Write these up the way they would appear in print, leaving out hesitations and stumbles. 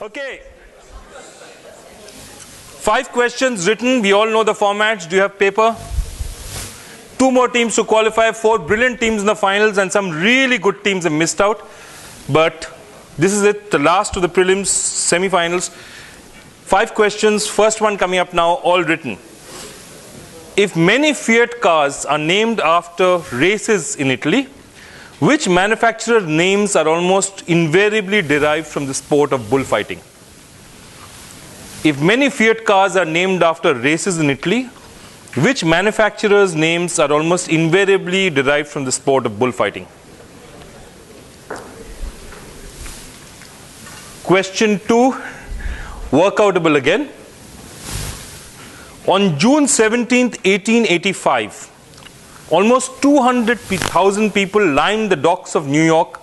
Okay. 5 questions written. We all know the formats. Do you have paper? 2 more teams to qualify. 4 brilliant teams in the finals, and some really good teams have missed out. But this is it, the last of the prelims, semi-finals. 5 questions. First one coming up now, all written. If many Fiat cars are named after races in Italy, which manufacturer names are almost invariably derived from the sport of bullfighting? If many Fiat cars are named after races in Italy, which manufacturer's names are almost invariably derived from the sport of bullfighting? Question 2, workoutable again. On June 17th, 1885, almost 200,000 people lined the docks of New York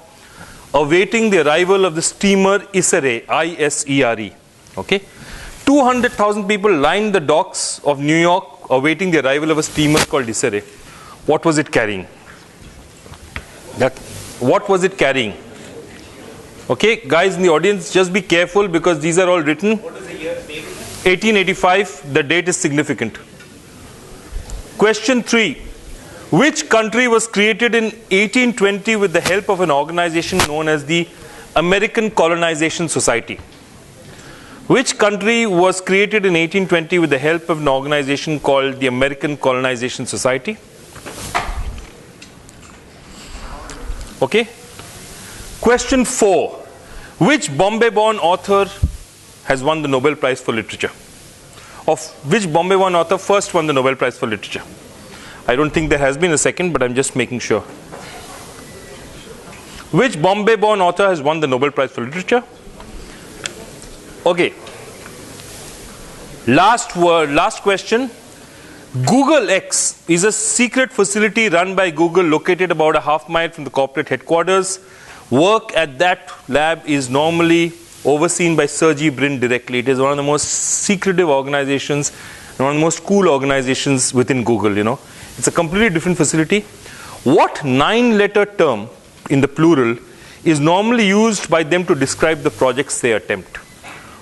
awaiting the arrival of the steamer Isere, I-S-E-R-E. Okay? 200,000 people lined the docks of New York awaiting the arrival of a steamer called Isere. What was it carrying? What was it carrying? Okay, guys in the audience, just be careful because these are all written. What is the year? 1885, the date is significant. Question 3. Which country was created in 1820 with the help of an organization known as the American Colonization Society? Which country was created in 1820 with the help of an organization called the American Colonization Society? Okay. Question 4. Which Bombay-born author has won the Nobel Prize for Literature? Of which Bombay-born author first won the Nobel Prize for Literature? I don't think there has been a second, but I'm just making sure. Which Bombay-born author has won the Nobel Prize for Literature? Okay. Last question. Google X is a secret facility run by Google located about a half mile from the corporate headquarters. Work at that lab is normally overseen by Sergey Brin directly. It is one of the most secretive organizations and one of the most cool organizations within Google, you know. It's a completely different facility. What 9-letter term in the plural is normally used by them to describe the projects they attempt?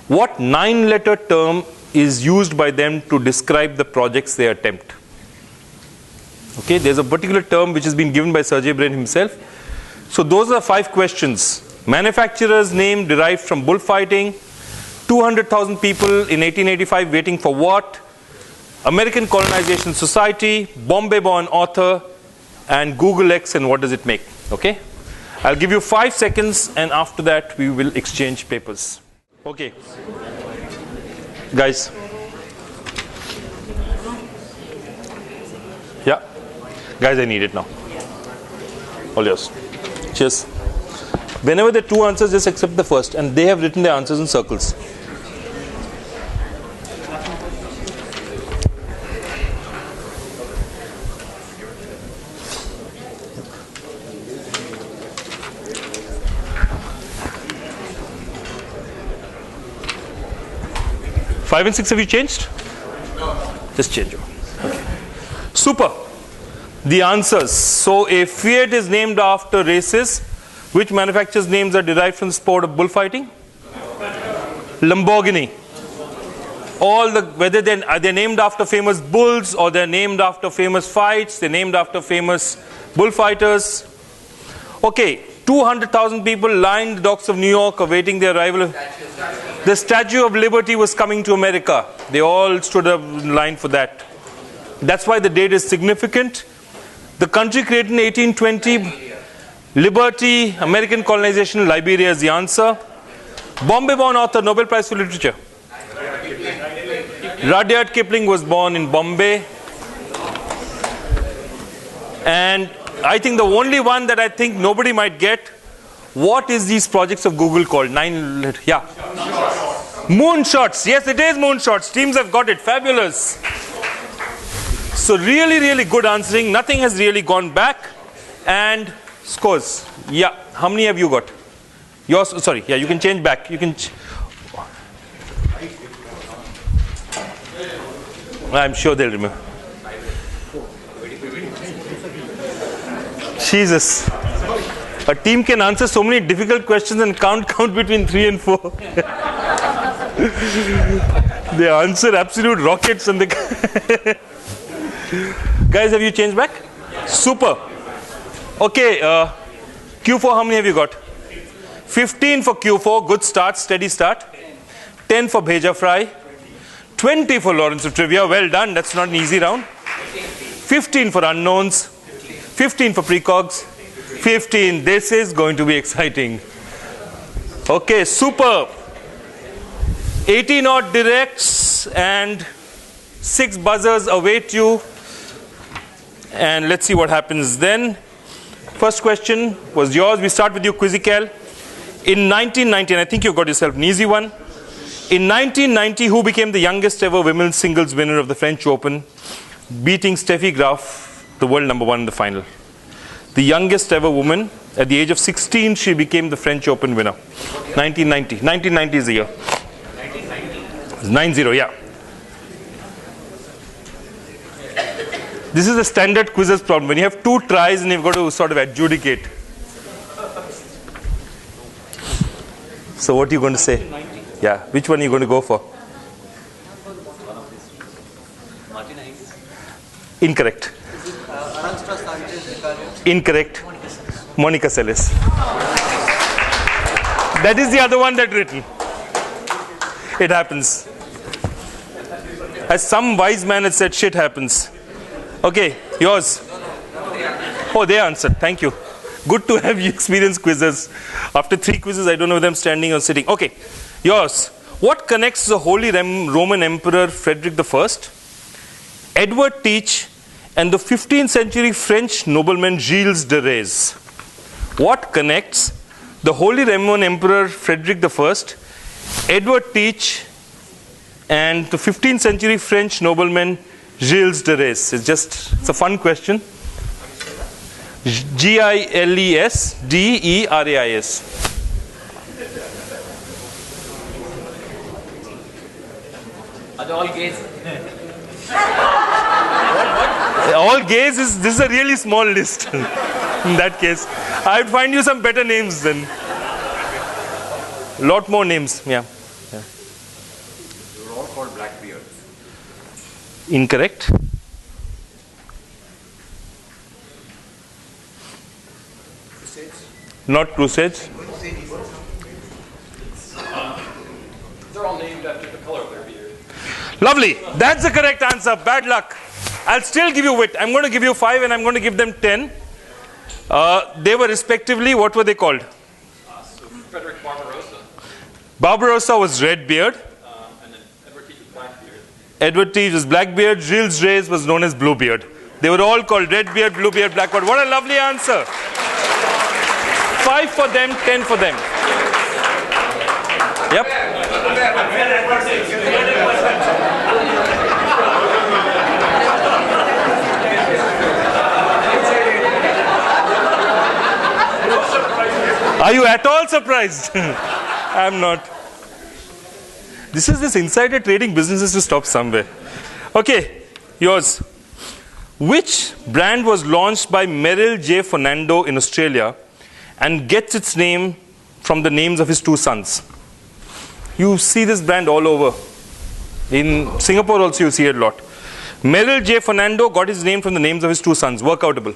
What 9-letter term is used by them to describe the projects they attempt? Okay, there's a particular term which has been given by Sergey Brin himself. So those are 5 questions. Manufacturer's name derived from bullfighting. 200,000 people in 1885 waiting for what? American Colonization Society, Bombay-born author, and Google X, and what does it make? Okay? I'll give you 5 seconds, and after that we will exchange papers. Okay. Guys. Yeah. Guys, I need it now. All yours. Cheers. Whenever there are 2 answers, just accept the first, and they have written their answers in circles. Five and 6 have you changed? No. Just change them. Okay. Super. The answers. So a Fiat is named after races. Which manufacturers' names are derived from the sport of bullfighting? Lamborghini. Whether they're named after famous bulls or they're named after famous fights, they're named after famous bullfighters. Okay, 200,000 people lined the docks of New York awaiting the arrival. The Statue of Liberty was coming to America. They all stood up in line for that. That's why the date is significant. The country created in 1820. Liberty, American colonization, Liberia is the answer. Bombay-born author, Nobel Prize for Literature. Rudyard Kipling was born in Bombay. And I think the only one that I think nobody might get, what is these projects of Google called? 9, yeah. Moonshots. Yes, it is moonshots. Teams have got it. Fabulous. So really, really good answering. Nothing has really gone back. And scores. Yeah. How many have you got? Yours. Sorry. Yeah, you can change back. You can. I'm sure they'll remember. Jesus. A team can answer so many difficult questions and can't count between 3 and 4. They answer absolute rockets and they Guys, have you changed back? Yes. Super. Okay, Q4, how many have you got? 15 for Q4, good start, steady start. 10 for Bheja Fry. 20 for Lawrence of Trivia, well done, that's not an easy round. 15 for unknowns. 15 for precogs. 15, this is going to be exciting. Okay, super. 18 odd directs and 6 buzzers await you. And let's see what happens then. First question was yours. We start with you, Quizzical. In 1990, and I think you got yourself an easy one. In 1990, who became the youngest ever women's singles winner of the French Open, beating Steffi Graf, the world number 1 in the final? The youngest ever woman, at the age of 16, she became the French Open winner. 1990. 1990 is the year. 90, yeah. This is a standard quizzes problem. When you have 2 tries and you've got to sort of adjudicate. So what are you going to say? Yeah, which one are you going to go for? Incorrect. Incorrect. Monica Seles. That is the other one that written. It happens. As some wise man had said, shit happens. Okay, yours. Oh, they answered. Thank you. Good to have you experienced quizzes. After 3 quizzes, I don't know whether I'm standing or sitting. Okay, yours. What connects the Holy Roman Emperor Frederick I, Edward Teach, and the 15th century French nobleman Gilles de Rais? What connects the Holy Roman Emperor Frederick I, Edward Teach, and the 15th century French nobleman Gilles de Rais? It's a fun question. Gilesderais. Are they all gays? All gays this is a really small list. In that case, I'd find you some better names then. Lot more names, yeah. They were all called Blackbeards. Incorrect. Crusades? Not Crusades. They're all named after the color of their beard. Lovely. That's the correct answer. Bad luck. I'll still give you wit. I'm going to give you 5 and I'm going to give them 10. They were respectively, what were they called? So Frederick Barbarossa. Barbarossa was red beard. And then Edward Teach was Blackbeard. Edward Teach was Blackbeard. Gilles de Rais was known as Bluebeard. They were all called Redbeard, Bluebeard, Blackbeard. What a lovely answer. 5 for them, 10 for them. Yep. Are you at all surprised? I'm not. This insider trading business is to stop somewhere. Okay, yours. Which brand was launched by Merrill J. Fernando in Australia and gets its name from the names of his 2 sons? You see this brand all over. In Singapore also you see it a lot. Merrill J. Fernando got his name from the names of his 2 sons. Workoutable.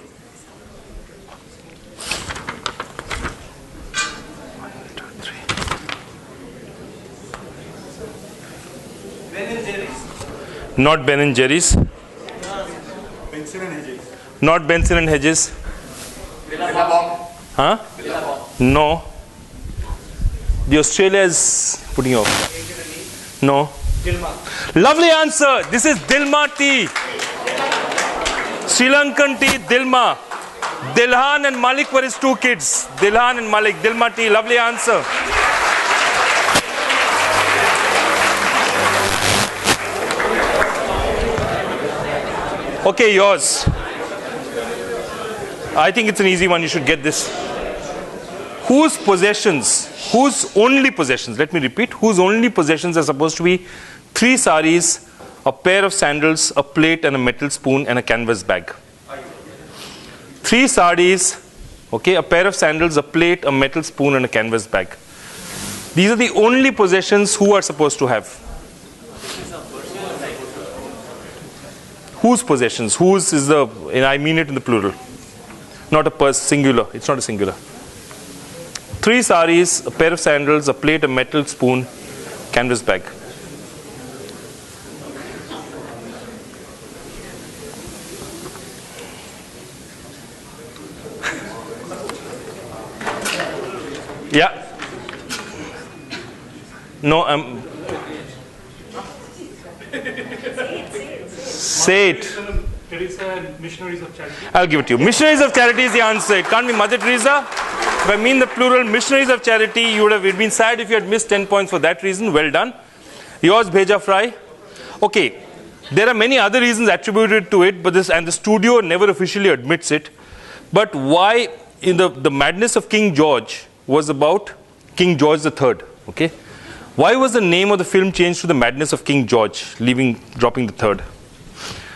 Not Ben and Jerry's. Benson and Hedges. Not Benson and Hedges. Billabong. Huh? Billabong. No. The Australia is putting you off. No. Dilma. Lovely answer. This is Dilma tea. Sri Lankan tea, Dilma. Dilhan and Malik were his 2 kids. Dilhan and Malik. Dilma tea. Lovely answer. Okay, yours. I think it's an easy one. You should get this. Whose only possessions, let me repeat, whose only possessions are supposed to be 3 saris, a pair of sandals, a plate and a metal spoon and a canvas bag? 3 saris, okay, a pair of sandals, a plate, a metal spoon and a canvas bag. These are the only possessions who are supposed to have. Whose possessions? Whose is the, and I mean it in the plural. Not a singular. It's not a singular. 3 saris, a pair of sandals, a plate, a metal spoon, canvas bag. Yeah. No, say it. Teresa and Missionaries of Charity. I'll give it to you. Missionaries of Charity is the answer. It can't be Mother Teresa. If I mean the plural, Missionaries of Charity, you would have been sad if you had missed 10 points for that reason. Well done. Yours, Bheja Fry. Okay. There are many other reasons attributed to it, but and the studio never officially admits it. But why in the Madness of King George was about King George III. Okay. Why was the name of the film changed to The Madness of King George, dropping the third?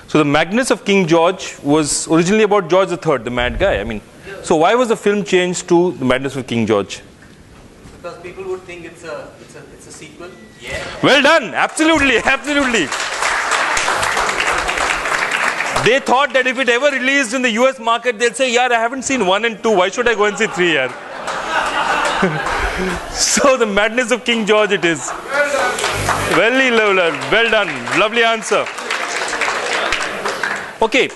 So the Madness of King George was originally about George III, the mad guy. I mean, so why was the film changed to The Madness of King George? Because people would think it's a sequel. Yeah. Well done. Absolutely. Absolutely. They thought that if it ever released in the US market, they'll say, yeah, I haven't seen 1 and 2. Why should I go and see 3 here? So the Madness of King George it is. Well done. Lovely answer. Okay.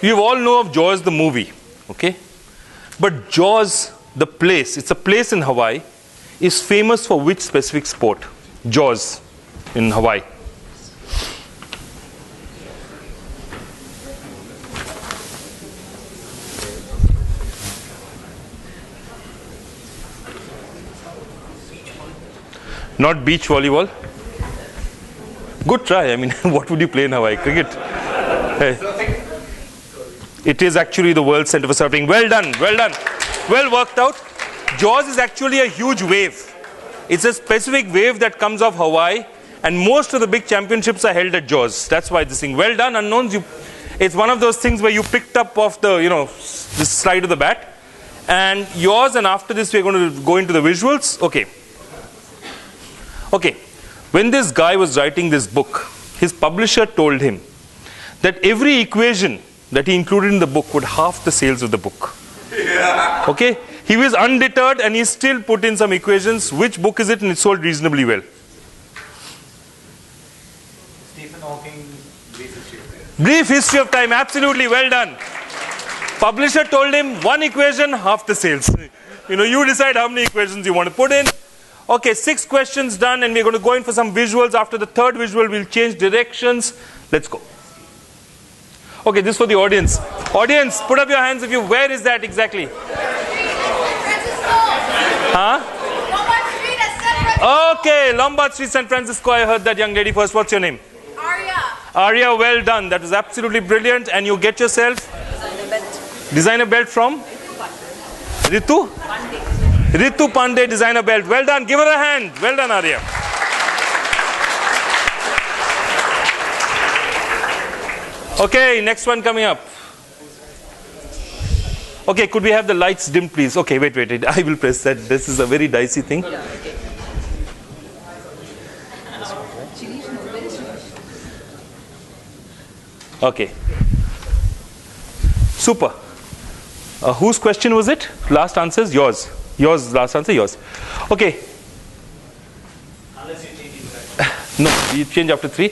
You all know of Jaws the movie. Okay. But Jaws, the place, it's a place in Hawaii, is famous for which specific sport? Jaws in Hawaii. Not beach volleyball. Good try. I mean, what would you play in Hawaii? Cricket. Hey. It is actually the world center for surfing. Well done. Well done. Well worked out. Jaws is actually a huge wave. It's a specific wave that comes off Hawaii, and most of the big championships are held at Jaws. That's why this thing. Well done, unknowns. It's one of those things where you picked up off the, this slide of the bat. And yours, and after this we're going to go into the visuals. Okay. Okay, when this guy was writing this book, his publisher told him that every equation that he included in the book would halve the sales of the book. Yeah. Okay, he was undeterred and he still put in some equations. Which book is it? And it sold reasonably well. Stephen Hawking, Brief History of Time. Brief History of Time, absolutely, well done. Publisher told him 1 equation, half the sales. You decide how many equations you want to put in. Okay, 6 questions done, and we're going to go in for some visuals. After the third visual, we'll change directions. Let's go. Okay, this is for the audience. Audience, put up your hands if you, where is that exactly? Huh? Okay, Lombard Street, San Francisco. I heard that young lady first. What's your name? Arya. Arya, well done. That was absolutely brilliant. And you get yourself? Designer belt from? Ritu? Ritu Pandey, designer belt. Well done. Give her a hand. Well done, Arya. Okay, next one coming up. Okay, could we have the lights dim, please? Okay, wait. I will press that. This is a very dicey thing. Okay. Super. Whose question was it? Last answer is yours. Yours, last answer, yours. Okay. Unless you change it. No, you change after 3.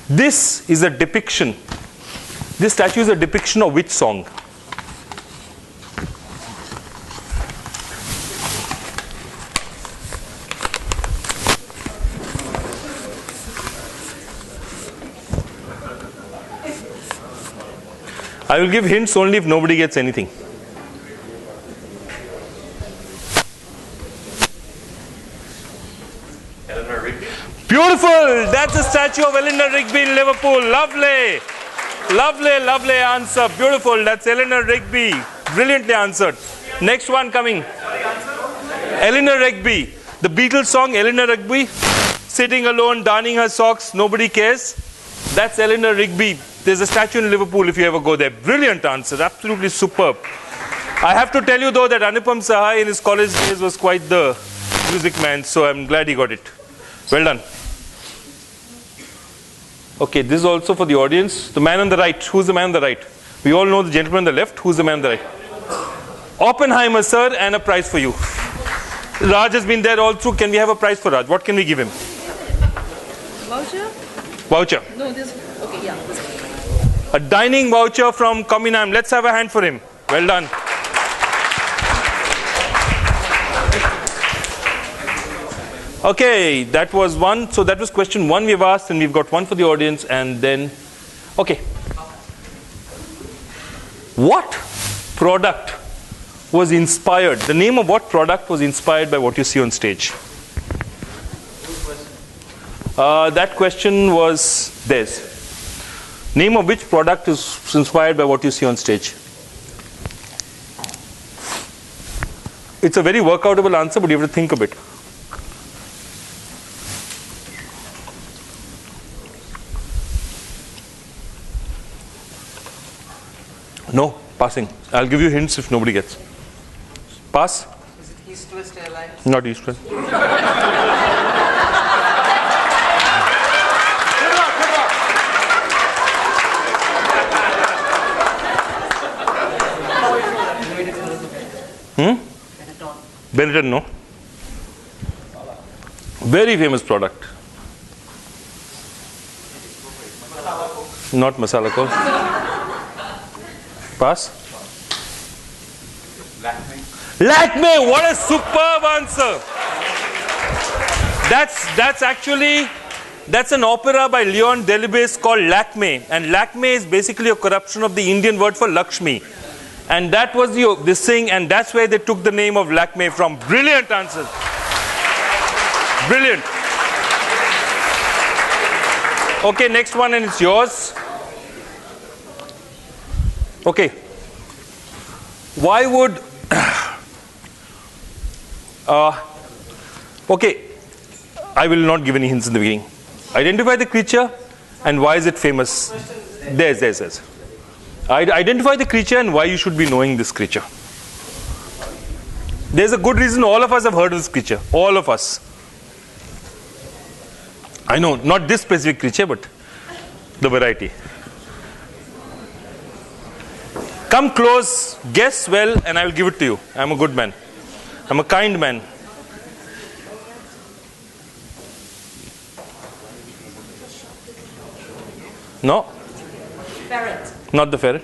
This is a depiction. This statue is a depiction of which song? I will give hints only if nobody gets anything. Eleanor Rigby. Beautiful! That's a statue of Eleanor Rigby in Liverpool. Lovely! Lovely answer. Beautiful. That's Eleanor Rigby. Brilliantly answered. Next one coming. Eleanor Rigby. The Beatles song, Eleanor Rigby. Sitting alone, darning her socks, nobody cares. That's Eleanor Rigby. There's a statue in Liverpool if you ever go there. Brilliant answer. Absolutely superb. I have to tell you though that Anupam Sahai in his college days was quite the music man, so I'm glad he got it. Well done. Okay, this is also for the audience. The man on the right. Who's the man on the right? We all know the gentleman on the left. Who's the man on the right? Oppenheimer, sir, and a prize for you. Raj has been there all through. Can we have a prize for Raj? What can we give him? Voucher? Voucher. No, this. Okay, yeah. This one. A dining voucher from Kaminam. Let's have a hand for him. Well done. Okay, that was one. So that was question one we've asked, and we've got one for the audience, and then, okay. What product was inspired? The name of what product was inspired by what you see on stage? That question was theirs. Name of which product is inspired by what you see on stage? It's a very workoutable answer, but you have to think a bit. No, passing. I'll give you hints if nobody gets. Pass? Is it East West Airlines? Not East West. Benetton, no. Very famous product. Not Masala Co. Pass. Lakme. What a superb answer. That's an opera by Leon Delibes called Lakme, and Lakme is basically a corruption of the Indian word for Lakshmi. And that was this thing, and that's where they took the name of Lakme from. Brilliant answers. Brilliant. Okay, next one, and it's yours. Okay. Why would... okay. I will not give any hints in the beginning. Identify the creature, and why is it famous? There's. Identify the creature and why you should be knowing this creature. There's a good reason all of us have heard of this creature. All of us. I know, not this specific creature, but the variety. Come close, guess well, and I will give it to you. I'm a good man. I'm a kind man. No? Ferret. Not the ferret.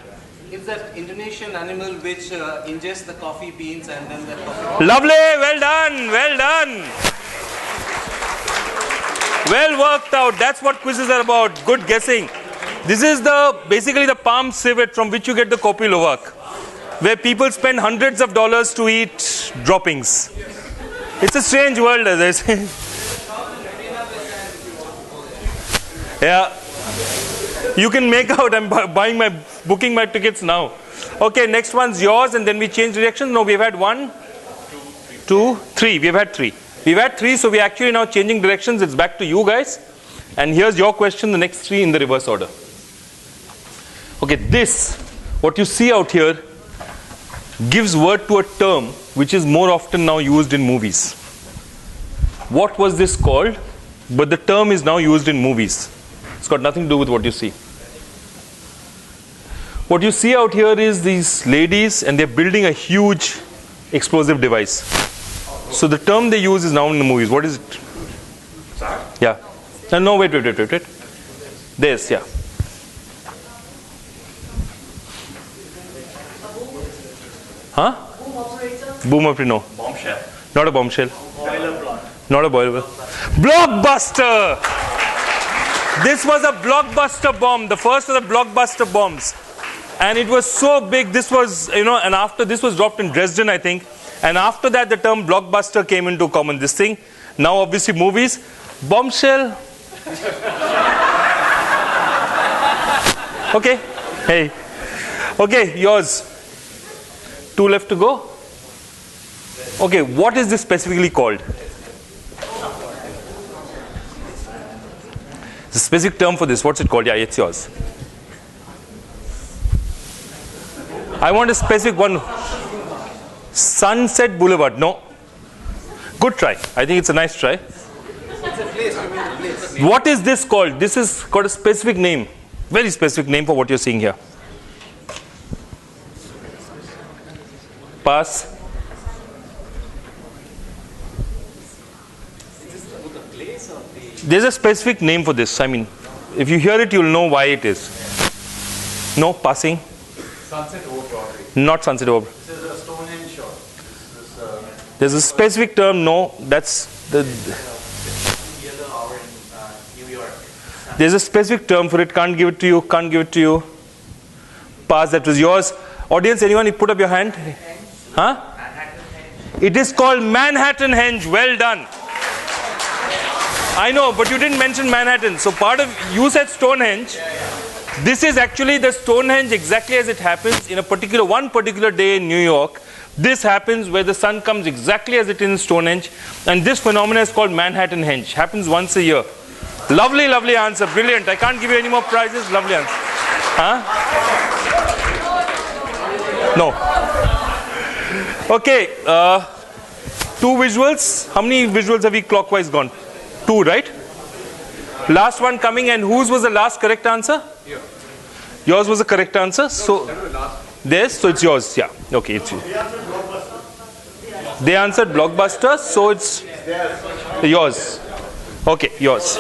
It's that Indonesian animal which ingests the coffee beans and then the coffee. Lovely, well done, well done. Well worked out. That's what quizzes are about. Good guessing. This is basically the palm civet from which you get the Kopi Luwak, where people spend hundreds of dollars to eat droppings. It's a strange world, as I say. Yeah. You can make out. I'm booking my tickets now. Okay, next one's yours, and then we change direction. No, we've had 1, 2, 3. We've had 3. We've had 3, so we're actually now changing directions. It's back to you guys. And here's your question, the next 3 in the reverse order. Okay, what you see out here, gives word to a term which is more often now used in movies. What was this called? But the term is now used in movies. It's got nothing to do with what you see. What you see out here is these ladies, and they're building a huge explosive device. So the term they use is now in the movies. What is it? Sorry? Yeah. No, wait. This, yeah. Huh? Boom operator? Boom operator, no. Bombshell. Not a bombshell. Boiler plant. Not a boiler. Blockbuster! This was a blockbuster bomb, the first of the blockbuster bombs. And it was so big, this was, and after this was dropped in Dresden, I think. And after that, the term blockbuster came into common. This thing, now obviously movies. Bombshell. Okay. Hey. Okay, yours. 2 left to go. Okay, what is this specifically called? There's a specific term for this. What's it called? Yeah, it's yours. I want a specific one. Sunset Boulevard. No. Good Good try. I think it's a nice try. What is this called? This is got a specific name. Very specific name for what you're seeing here. Pass. There's a specific name for this. I mean, if you hear it, you'll know why it is. No, passing. Sunset Overdrive. Not Sunset Overdrive. This is a Stonehenge shot. There's a specific term. No, that's the. Yellow hour in New York. There's a specific term for it. Can't give it to you. Can't give it to you. Pass. That was yours. Audience, anyone? You put up your hand. Huh? It is called Manhattan Henge. Well done. I know, but you didn't mention Manhattan. So part of, you said Stonehenge. This is actually the Stonehenge exactly as it happens in one particular day in New York. This happens where the sun comes exactly as it is in Stonehenge. And this phenomenon is called Manhattan Henge. Happens once a year. Lovely, lovely answer. Brilliant. I can't give you any more prizes. Lovely answer. Huh? No. Okay. 2 visuals. How many visuals have we clockwise gone? 2, right? Last one coming, and whose was the last correct answer? Yeah. Yours was the correct answer. So this, so it's yours. Yeah. Okay, it's you. They answered Blockbuster, so it's yours. Okay, yours.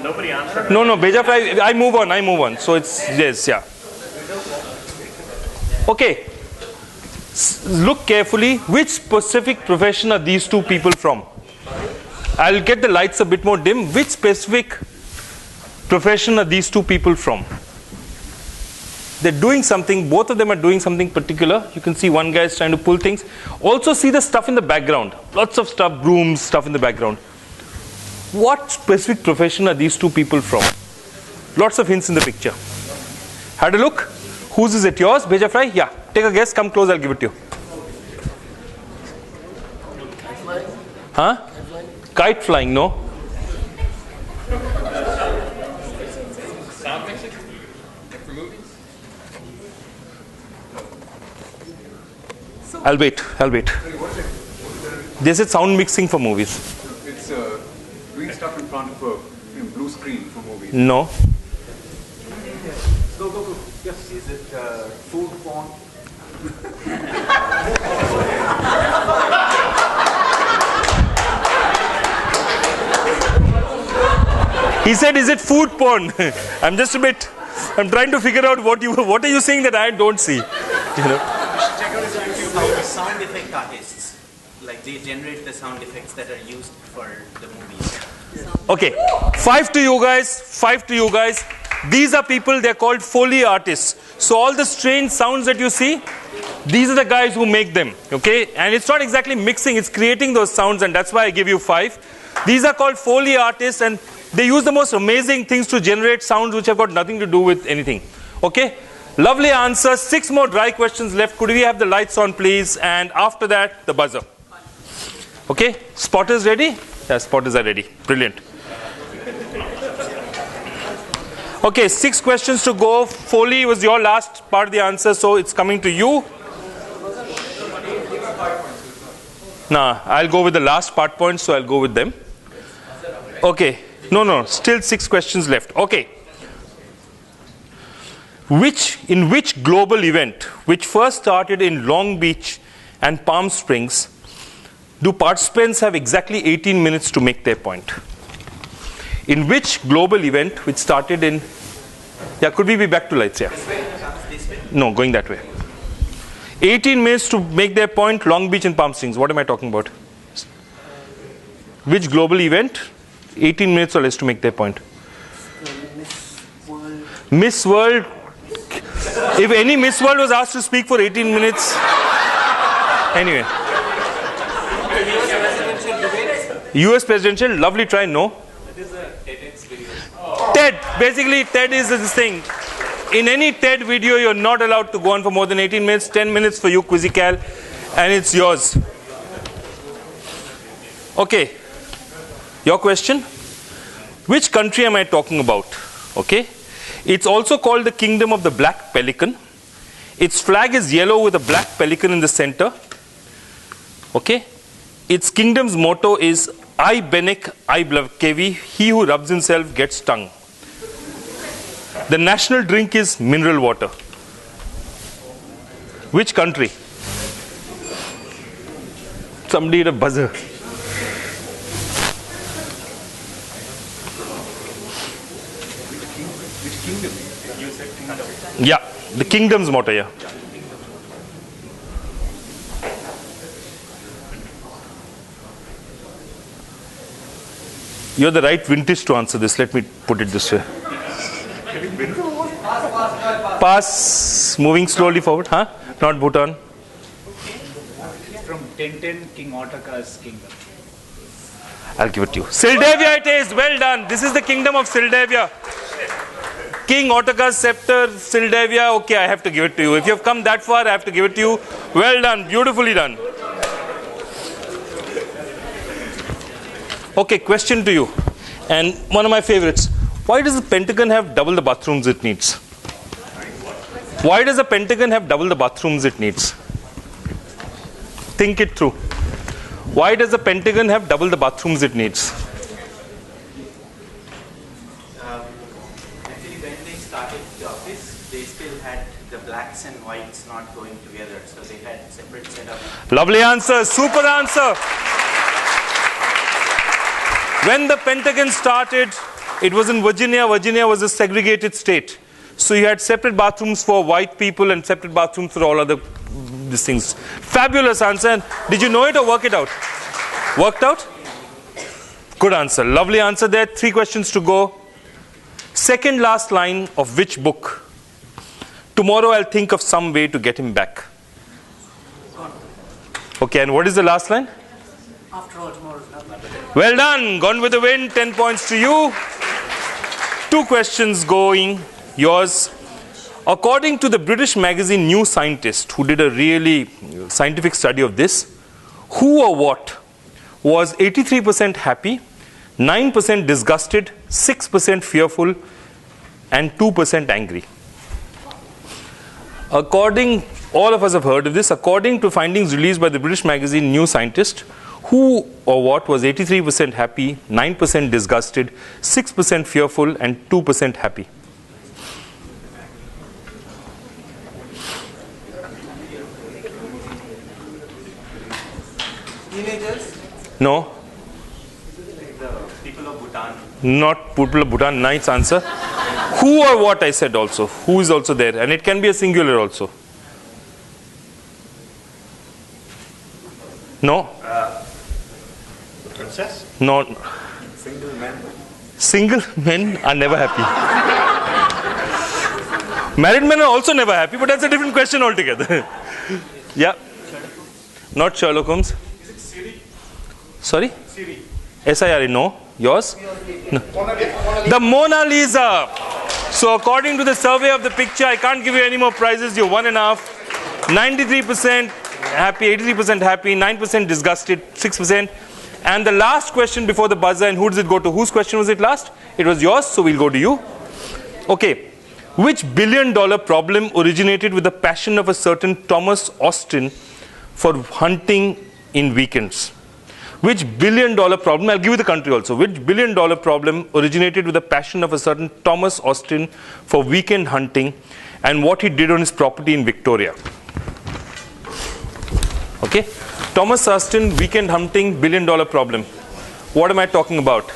Nobody answered. No, Beja Fry. I move on. So it's yes, yeah. Okay. Look carefully. Which specific profession are these 2 people from? I'll get the lights a bit more dim. Which specific profession are these 2 people from? They're doing something. Both of them are doing something particular. You can see one guy is trying to pull things. Also see the stuff in the background. Lots of stuff, brooms, stuff in the background. What specific profession are these 2 people from? Lots of hints in the picture. Had a look? Whose is it? Yours? Beja Fry? Yeah. Take a guess. Come close. I'll give it to you. Huh? Kite flying? No. Sound mixing? For movies? I'll wait. They said sound mixing for movies. It's doing stuff in front of a blue screen for movies. No. Go. Yes. Is it food porn? He said, is it food porn? I'm trying to figure out what are you saying that I don't see? You know? Sound effect artists, like they generate the sound effects that are used for the movies. Okay, 5 to you guys. These are people, they're called Foley artists. So all the strange sounds that you see, these are the guys who make them, okay? And it's not exactly mixing, it's creating those sounds, and that's why I give you 5. These are called Foley artists, and they use the most amazing things to generate sounds which have got nothing to do with anything. Okay? Lovely answer. 6 more dry questions left. Could we have the lights on, please? And after that, the buzzer. Okay? Spotters ready? Yeah, spotters are ready. Brilliant. Okay, 6 questions to go. Foley was your last part of the answer, so it's coming to you. Nah, I'll go with the last part points, so I'll go with them. Okay. No, still 6 questions left. Okay. In which global event, which first started in Long Beach and Palm Springs, do participants have exactly 18 minutes to make their point? In which global event, which started in... Yeah, could we be back to lights? Yeah. No, going that way. 18 minutes to make their point, Long Beach and Palm Springs. What am I talking about? Which global event? 18 minutes or less to make their point. Miss World. If any Miss World was asked to speak for 18 minutes. Anyway. US presidential, lovely try, no. TED. Basically, TED is this thing. In any TED video, you're not allowed to go on for more than 18 minutes. 10 minutes for you, Quizzical. And it's yours. Okay. Your question? Which country am I talking about? Okay. It's also called the Kingdom of the Black Pelican. Its flag is yellow with a black pelican in the center. Okay. Its kingdom's motto is I Benek, I Blavkevi, he who rubs himself gets stung. The national drink is mineral water. Which country? Somebody hit a buzzer. Which kingdom? You said kingdom. Yeah, the kingdom's motto, yeah. You're the right vintage to answer this. Let me put it this way. Pass. Moving slowly forward. Huh? Not Bhutan. From Tintin, King Ottokar's kingdom. I'll give it to you. Sildavia it is. Well done. This is the kingdom of Sildavia. King Ottokar's scepter, Sildavia. Okay, I have to give it to you. If you have come that far, I have to give it to you. Well done. Beautifully done. Okay, question to you. And one of my favorites. Why does the Pentagon have double the bathrooms it needs? Why does the Pentagon have double the bathrooms it needs? Think it through. Why does the Pentagon have double the bathrooms it needs? Actually, when they started the office, they still had the blacks and whites not going together, so they had separate setup. Lovely answer. Super answer. When the Pentagon started, it was in Virginia. Virginia was a segregated state. So you had separate bathrooms for white people and separate bathrooms for all other these things. Fabulous answer. And did you know it or work it out? Worked out? Good answer. Lovely answer there. 3 questions to go. Second last line of which book? Tomorrow I'll think of some way to get him back. Okay, and what is the last line? After all, tomorrow's not my birthday. Well done. Gone with the win. 10 points to you. 2 questions going. Yours. According to the British magazine New Scientist, who did a really scientific study of this, who or what was 83% happy, 9% disgusted, 6% fearful, and 2% angry? All of us have heard of this. According to findings released by the British magazine New Scientist, who or what was 83% happy, 9% disgusted, 6% fearful, and 2% happy? Teenagers? No, The people of Bhutan. not people of Bhutan. Nice answer. Who or what I said also. Who is also there. And it can be a singular also. No? Princess? No. Single man. Single men are never happy. Married men are also never happy, but that's a different question altogether. Yeah. Not Sherlock Holmes. Is it Siri? Sorry? Siri. SIRE, no. Yours? No. The Mona Lisa. So according to the survey of the picture, I can't give you any more prizes. You're 1.5. 93% happy, 83% happy, 9% disgusted, 6%. And the last question before the buzzer, and who does it go to? Whose question was it last? It was yours, so we'll go to you. Okay. Which billion-dollar problem originated with the passion of a certain Thomas Austin for hunting in weekends? Which billion-dollar problem, I'll give you the country also, which billion-dollar problem originated with the passion of a certain Thomas Austin for weekend hunting and what he did on his property in Victoria? Okay, Thomas Austin, weekend hunting, billion-dollar problem. What am I talking about?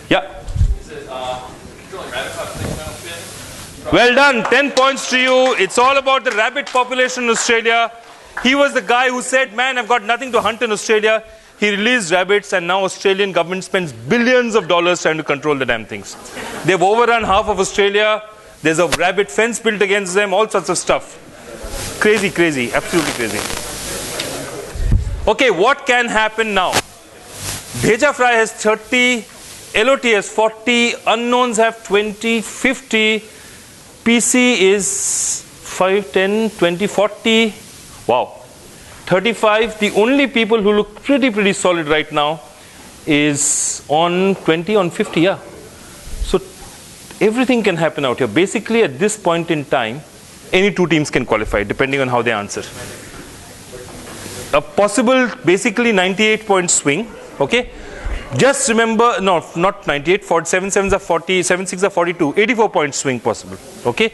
Yeah. Well done. 10 points to you. It's all about the rabbit population in Australia. He was the guy who said, man, I've got nothing to hunt in Australia. He released rabbits, and now Australian government spends billions of dollars trying to control the damn things. They've overrun half of Australia. There's a rabbit fence built against them, all sorts of stuff. Crazy, crazy, absolutely crazy. Okay, what can happen now? Bheja Fry has 30, LOT has 40, unknowns have 20, 50, PC is 5, 10, 20, 40. Wow. 35. The only people who look pretty solid right now is on 20, on 50, yeah. So everything can happen out here. Basically, at this point in time, any two teams can qualify, depending on how they answer. A possible, basically 98-point swing, okay? Just remember, no, not 98, 7 sevens are 40, 7 6 are 42, 84-point swing possible, okay?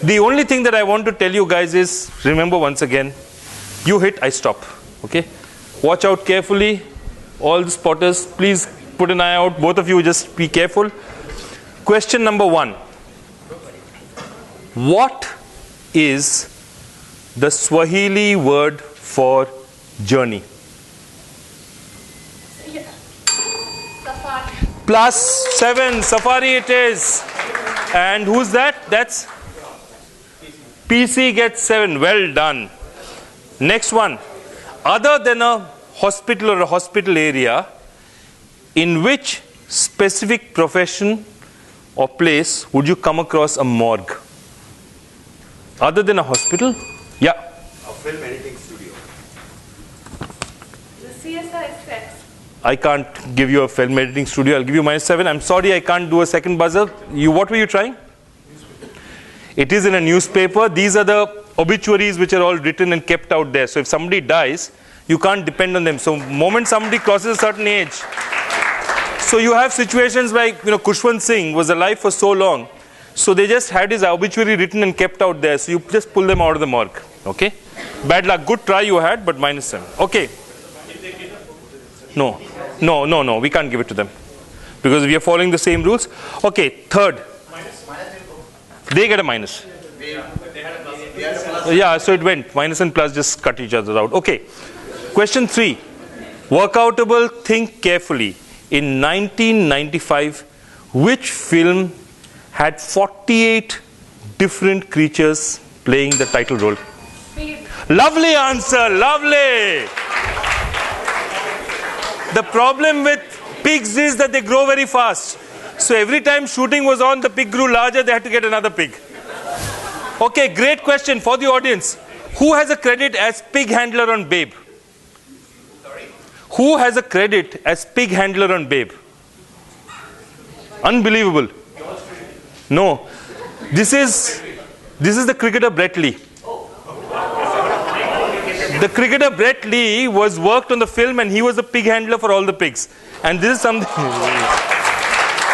The only thing that I want to tell you guys is, remember once again, you hit, I stop, okay? Watch out carefully, all the spotters, please put an eye out, both of you just be careful. Question number 1. What is the Swahili word for journey? +7, safari it is. And who's that? That's PC gets 7. Well done. Next one. Other than a hospital or a hospital area, in which specific profession or place would you come across a morgue? Other than a hospital? Yeah. A film editing studio. The CSI effects. I can't give you a film editing studio. I'll give you -7. I'm sorry I can't do a second buzzer. What were you trying? It is in a newspaper. These are the obituaries which are all written and kept out there. So if somebody dies, you can't depend on them. So moment somebody crosses a certain age. So you have situations like, Kushwant Singh was alive for so long. So they just had his obituary written and kept out there. So you just pull them out of the morgue. Okay? Bad luck. Good try you had, but -7. Okay. No. We can't give it to them. Because we are following the same rules. Okay. Third. They get a minus. Yeah, so it went. Minus and plus just cut each other out. Okay. Question 3. Workoutable, think carefully. In 1995, which film had 48 different creatures playing the title role? Speed. Lovely answer, lovely. The problem with pigs is that they grow very fast. So every time shooting was on, the pig grew larger, they had to get another pig. Okay, great question for the audience. Who has a credit as pig handler on Babe? Who has a credit as pig handler on Babe? Unbelievable. No. This is the cricketer Brett Lee. The cricketer Brett Lee was worked on the film and he was the pig handler for all the pigs. And this is something.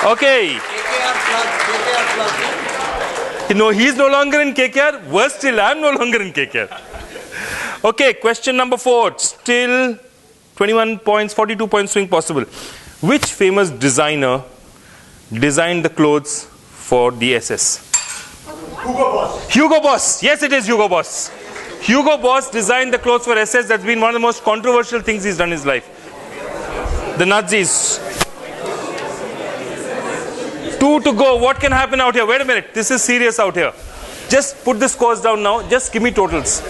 Okay. No, he's no longer in KKR. Worse still, I'm no longer in KKR. Okay, question number 4. Still 21 points, 42 points swing possible. Which famous designer designed the clothes for the SS? Hugo Boss. Hugo Boss. Yes, it is Hugo Boss. Hugo Boss designed the clothes for SS. That's been one of the most controversial things he's done in his life. The Nazis. 2 to go. What can happen out here? Wait a minute. This is serious out here. Just put the scores down now. Just give me totals.